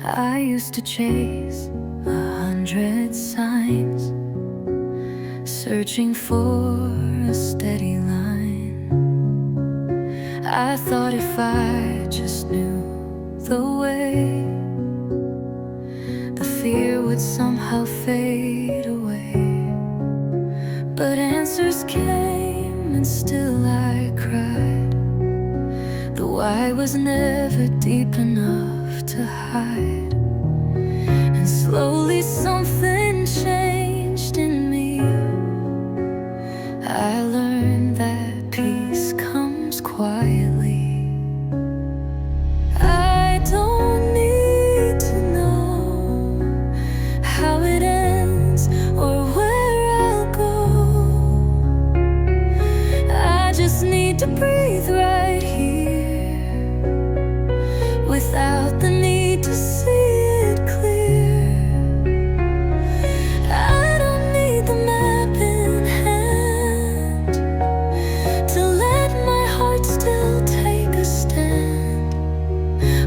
I used to chase 100 signs, searching for a steady line. I thought if I just knew the way, the fear would somehow fade away. But answers came and still I cried. The why was never deep enough to hide. And slowly something changed in me. I learned that peace comes quietly. I don't need to know how it ends or where I'll go. I just need to breathe right here, without the need to see it clear. I don't need the map in hand to let my heart still take a stand.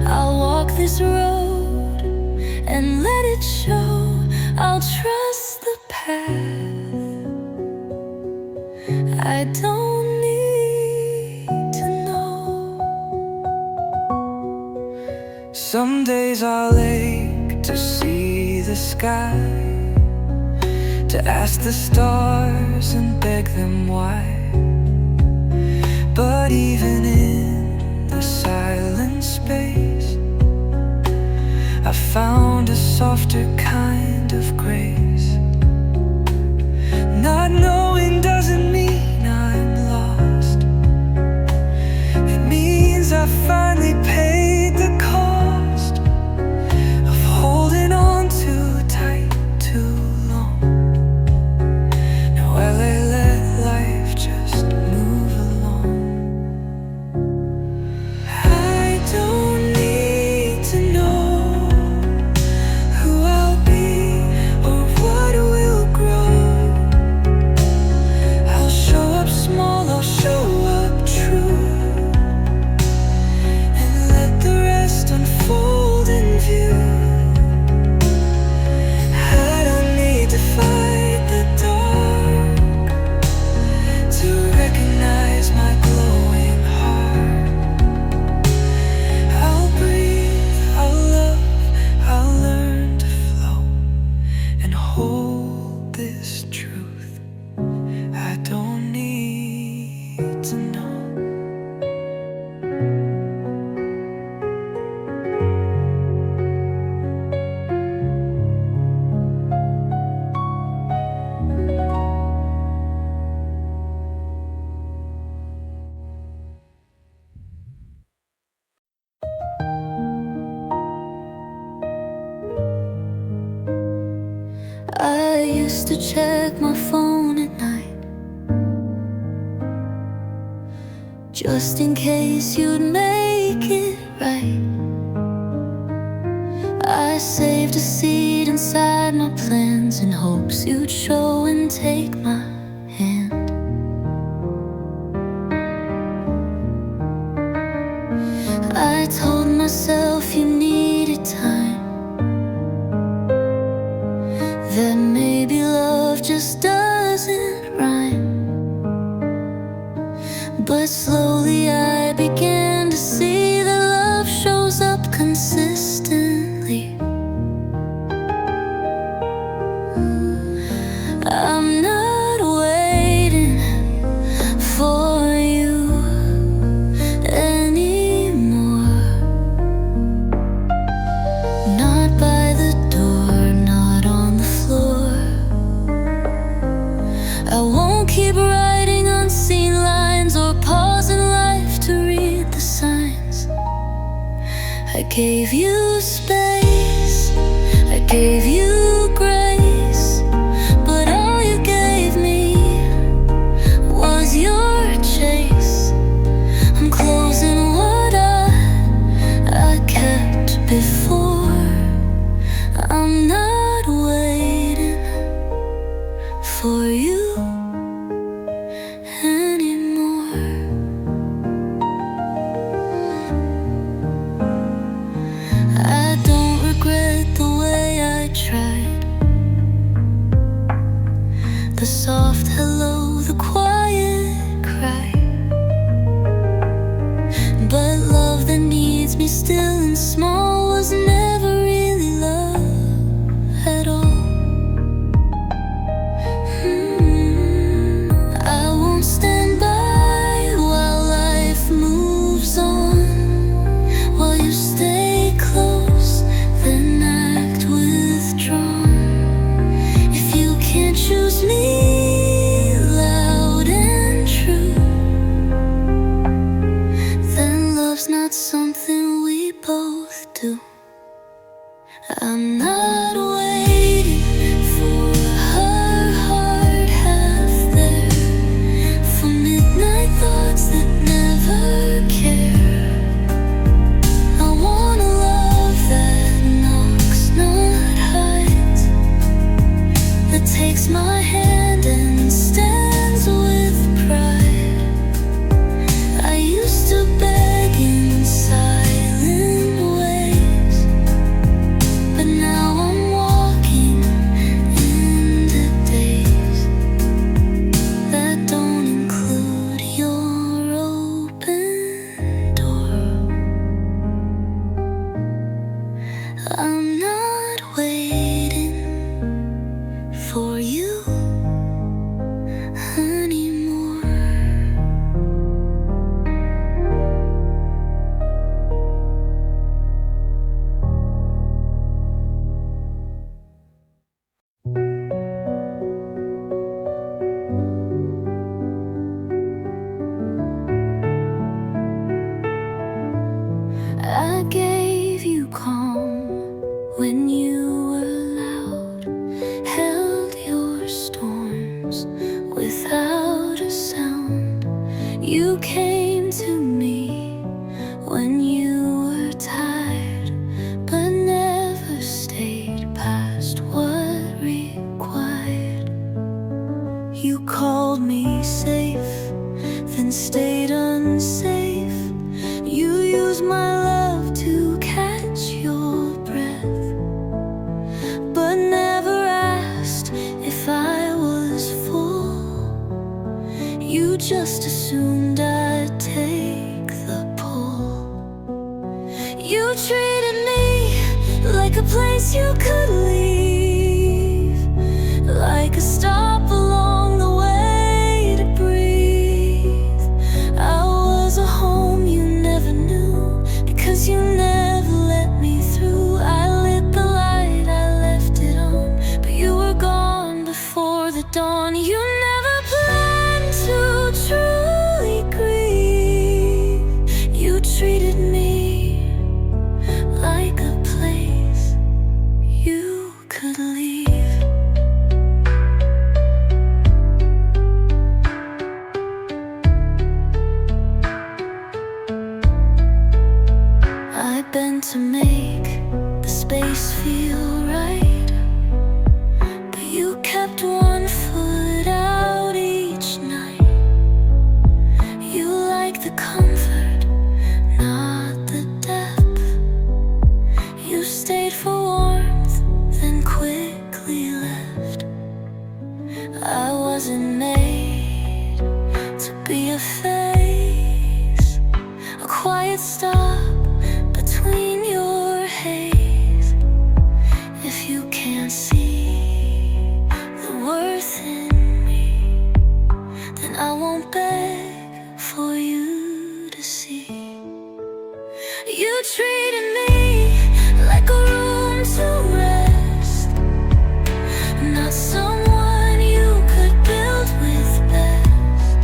I'll walk this road and let it show. I'll trust the path. I don't need to know. Some days I'll ache to see the sky, to ask the stars and beg them why. But even in the silent space, I found a softer kind of grace. Not knowing doesn't mean I'm lost. It means I finally paid the cost of holding on too tight too long. Now I let life just move along. I don't need to know who I'll be or what will grow. I'll show up small, I'll show up true, and let the rest unfold in view. I don't need to fight the dark to recognize my glowing heart. I'll breathe, I'll love, I'll learn to flow and hold this truth. I don't need to know. I used to check my phone at night, just in case you'd make it right. I saved a seat inside my plans in hopes you'd show and take my hand. I told myself you needed time, that maybe love just doesn't rhyme. But slowly I began to see that love shows up consistently. I'm not waiting for you anymore. Not by the door, not on the floor. I won't keep writing unseen lines or pause in life to read the signs. I gave you space, I gave you grace, but all you gave me was your chase. I'm closing what I kept before. I'm not waiting for you anymore. I don't The soft hello, the quiet cry. But love that needs me still and small was never really love at all. I won't stand by while life moves on, while you stay close, then act withdrawn. If you can't choose me loud and true, then love's not something we both do. I'm not waiting for her heart half there, for midnight thoughts that never care. I want a love that knocks, not hides, that takes my hand and stands with pride. I used to beg in silent ways, but now I'm walking into days that don't include your open door. I'm not waiting for you anymore. I gave you calm when you were loud, held your storms without a sound. You came to me when you were tired, but never stayed past what required. You called me safe, then stayed unsafe. You used my love to catch your breath, but never asked if I was full. You just assumed I'd take the pull. You treated me like a place you could leave, like a stop along the way to breathe. I was a home you never knew, because you never let me through. I lit the light, I left it on, but you were gone before the dawn. You never planned to truly grieve. You treated me like a place you could leave. I bent to make the space feel right, but you kept one foot out each night. You like the comfort, not the depth. You stayed for warmth, then quickly left. I wasn't made to be a face, a quiet stop between your haze. If you can't see the worth in me, then I won't beg for you to see. You treated me like a room to rest, not someone you could build with best.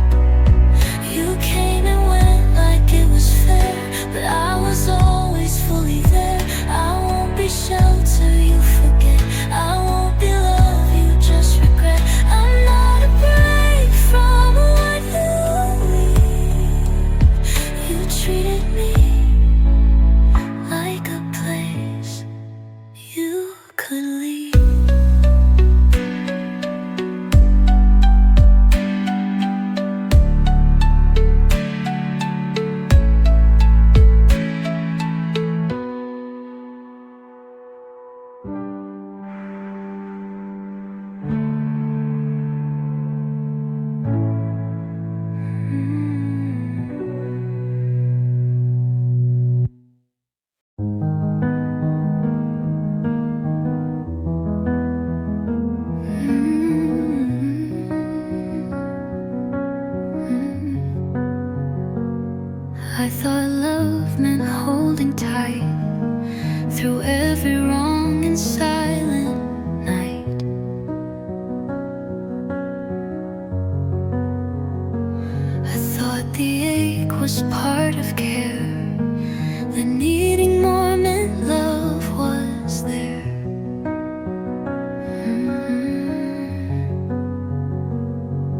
You came and went like it was fair, but I was always fully there. I won't be shelter you forget, I won't be love you just regret. I'm not a break from what you leave. You treated me thought love meant holding tight through every wrong and silent night. I thought the ache was part of care, that needing more meant love was there.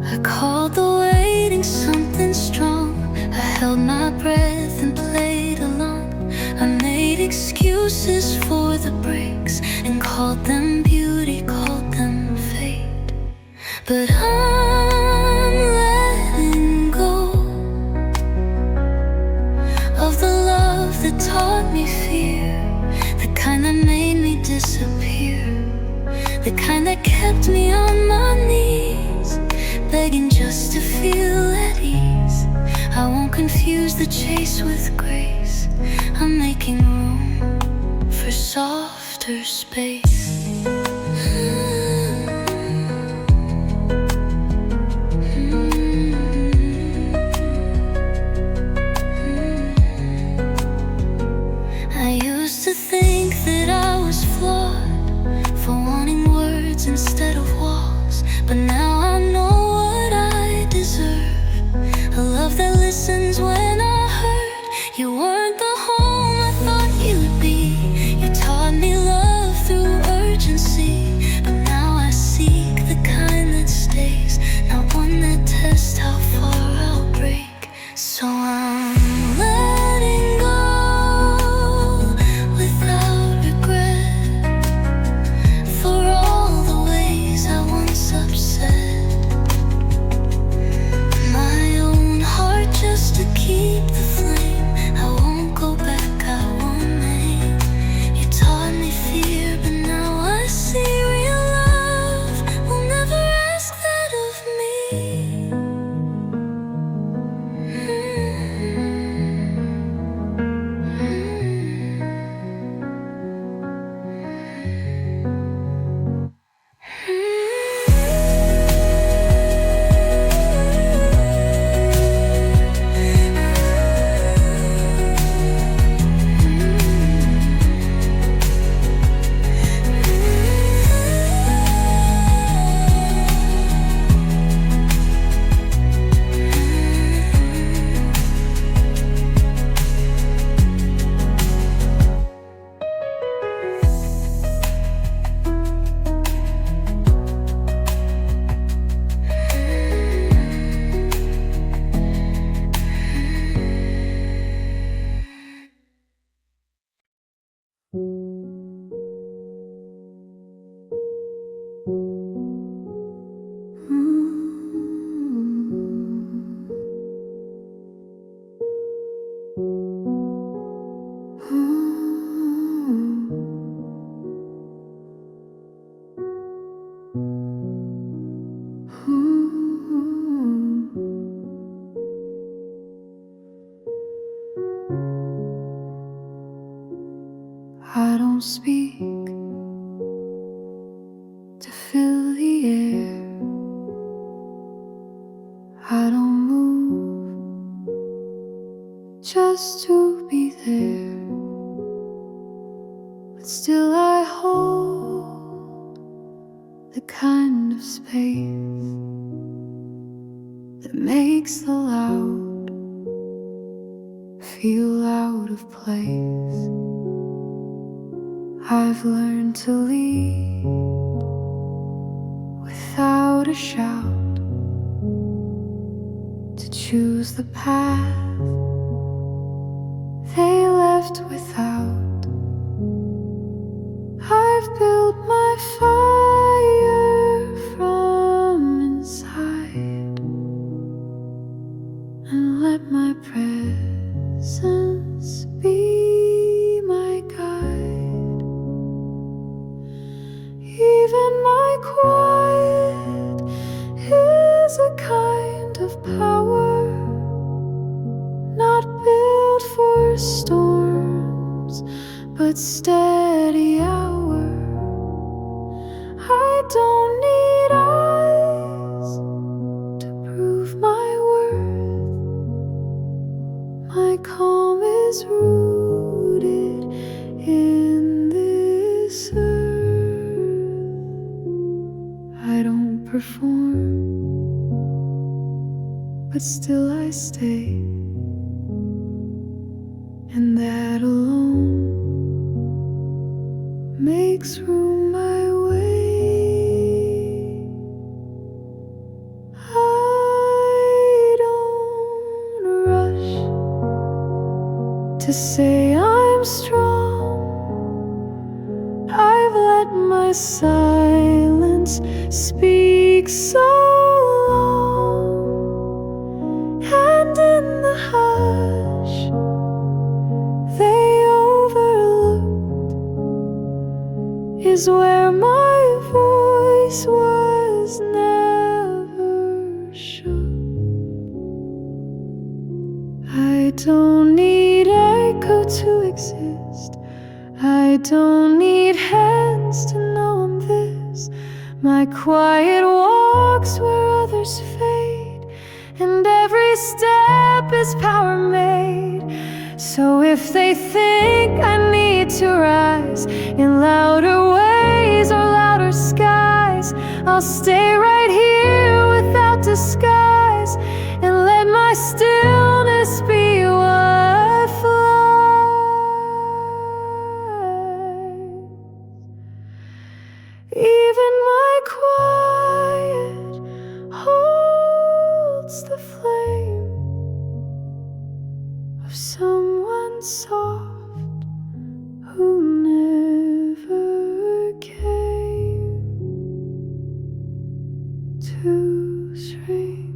I called the waiting something strong. I held my breath and played along. I made excuses for the breaks and called them beauty, called them fate. But I'm letting go of the love that taught me fear, the kind that made me disappear, the kind that kept me on my knees, begging just to feel at ease. I won't confuse the chase with grace. I'm making room for softer space. I used to think that I was flawed for wanting words instead of walls, but now I know what I deserve. A love that listens when I hurt. You weren't the home I thought you'd be. You taught me love through urgency, but now I seek the kind that stays, not one that tests how far I'll break. So I'm letting go without regret for all the ways I once upset my own heart just to keep the flame. I won't go back, I won't name. You taught me fear, but now I see real love will never ask that of me. I don't speak to fill the air. I don't move just to be there, but still I hold the kind of space that makes the loud feel out of place. I've learned to lead without a shout, to choose the path they left without. I've built my fire from inside and let my presence be my guide. Even my quiet is a kind of power, not built for storms, but steady hour. I don't need eyes to prove my worth. My perform, but still I stay, and that alone makes room my way. I don't rush to say I'm strong. I've let my silence speak so long, and in the hush they overlooked is where my voice was never shook. I don't need echo to exist. I don't need hands to know I'm this. My quiet walks where others fade, and every step is power made. So if they think I need to rise in louder ways or louder skies, I'll stay right here without disguise, and let my stillness be what flies. Even my quiet holds the flame of someone soft who never came to shrink.